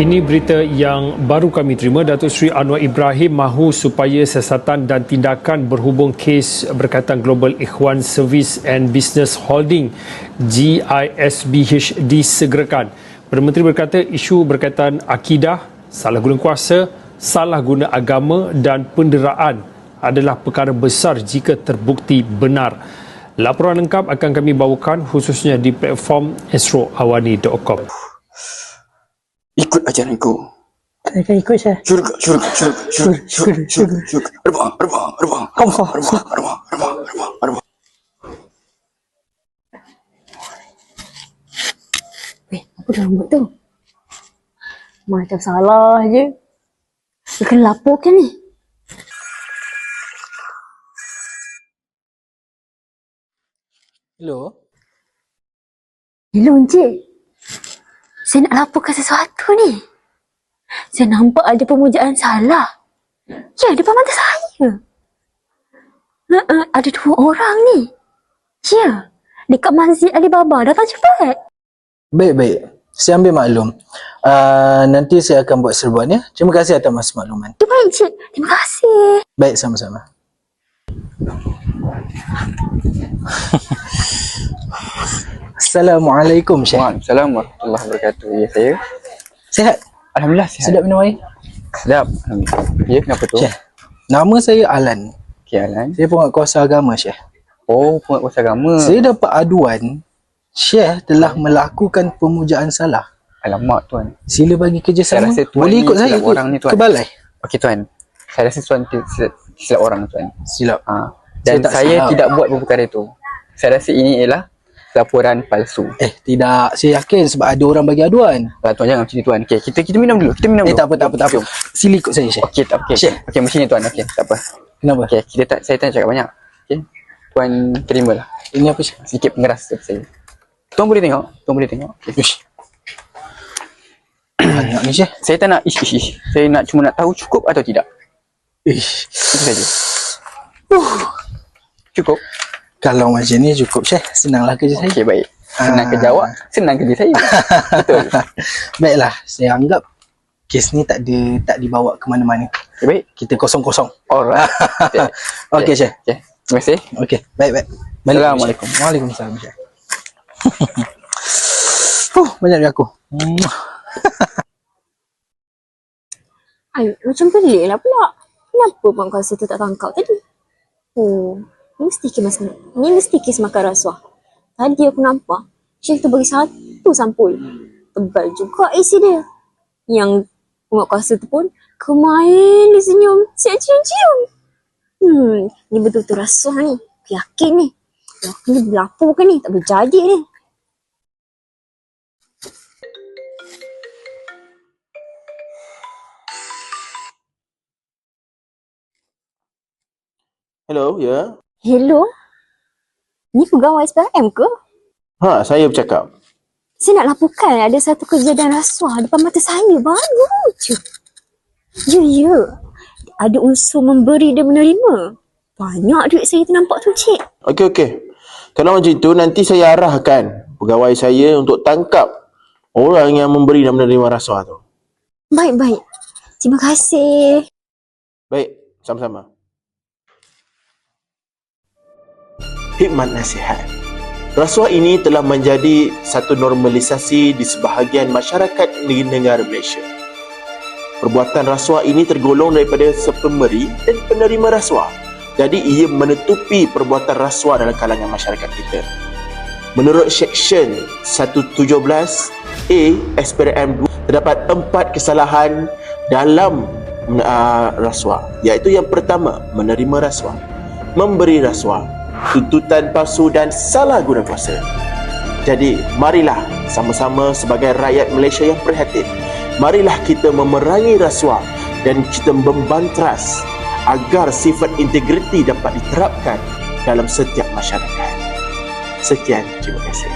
Ini berita yang baru kami terima. Datuk Seri Anwar Ibrahim mahu supaya siasatan dan tindakan berhubung kes berkaitan Global Ikhwan Service and Business Holding GISBH disegerakan. Perdana Menteri berkata isu berkaitan akidah, salah guna kuasa, salah guna agama dan penderaan adalah perkara besar jika terbukti benar. Laporan lengkap akan kami bawakan khususnya di platform astroawani.com. Ikut ajaranku. Saya akan ikut saya. Syurga. Arbah. Apa dia orang buat tu? Macam salah je. Dia kena laporkan ni. Hello? Hello Encik. Saya nak laporkan sesuatu ni. Saya nampak ada pemujaan salah. Ya, depan mata saya. Ada 2 orang ni. Ya, dekat Masjid Alibaba. Datang cepat. Baik. Saya ambil maklum. Nanti saya akan buat serbuan ya. Terima kasih atas makluman. Baik Cik. Terima kasih. Baik, sama-sama. Assalamualaikum Syekh. Waalaikumsalam warahmatullahi wabarakatuh. Ya, saya. Sihat? Alhamdulillah sihat. Sedap minum air? Sedap. Alhamdulillah. Ya, kenapa tu? Syekh, nama saya Alan. Okay, Alan. Saya penguatkuasa agama Syekh. Oh, penguatkuasa agama. Saya dapat aduan Syekh telah melakukan pemujaan salah. Alamak tuan. Sila bagi kerjasama. Saya rasa tuan Boleh ni ikut saya silap orang ni, tuan. ke balai? Okey tuan. Saya rasa tuan silap orang tuan. Silap. Dan tak saya silap. tidak buat perkara itu. Saya rasa ini ialah laporan palsu. Tidak. Saya yakin sebab ada orang bagi aduan. Tuan jangan macam ni tuan. Okey, kita minum dulu. Kita minum dulu. Tak apa. Sila ikut saya Syekh. Okey, tak apa. Syekh. Okey, macam ni tuan. Okey, tak apa. Kenapa? Okey, saya tak cakap banyak. Okey. Tuan terimalah. Ini apa Syekh? Sikit pengeras dari saya. Tuan boleh tengok? Okay. Uish. Banyak ni Syekh. Saya tak nak ish. Saya cuma nak tahu cukup atau tidak. Ish. Itu saja. Cukup? Kalau macam ni cukup Syekh. Senanglah kerja saya. Okey, baik. Senang kerja awak, senang kerja saya. Betul. Baiklah, saya anggap kes ni tak dibawa ke mana-mana. Okay, baik. Kita kosong-kosong. Alright. Okey Syekh. Okey. Terima kasih. Okey, baik. Assalamualaikum. Waalaikumsalam Syekh. Banyak dari aku. Ay, macam pelik lah pula. Kenapa penguasa tu tak tangkap tadi? Ini mesti kes makan rasuah. Tadi aku nampak Syekh tu bagi 1 sampul. Tebal juga isi dia. Yang penguasa tu pun kemain dia senyum. Siap cium-cium. Ni betul-betul rasuah ni. Aku yakin ni. Aku ni berlaporkan ni. Tak boleh jadi ni. Hello, ya. Hello? Ni pegawai SPM ke? Saya bercakap. Saya nak laporkan ada satu kejadian rasuah depan mata saya. Baru je. Ya. Ada unsur memberi dan menerima. Banyak duit saya ternampak tu, Cik. Okey. Kalau macam itu, nanti saya arahkan pegawai saya untuk tangkap orang yang memberi dan menerima rasuah tu. Baik. Terima kasih. Baik, sama-sama. Hikmat nasihat. Rasuah ini telah menjadi satu normalisasi di sebahagian masyarakat negara Malaysia. Perbuatan rasuah ini tergolong daripada pemberi dan penerima rasuah. Jadi ia menutupi perbuatan rasuah dalam kalangan masyarakat kita. Menurut Seksyen 117A SPRM 2 terdapat 4 kesalahan dalam rasuah, iaitu yang pertama, menerima rasuah, memberi rasuah, tuntutan palsu dan salah guna kuasa. Jadi, marilah sama-sama sebagai rakyat Malaysia yang prihatin, marilah kita memerangi rasuah dan kita membantras agar sifat integriti dapat diterapkan dalam setiap masyarakat. Sekian, terima kasih.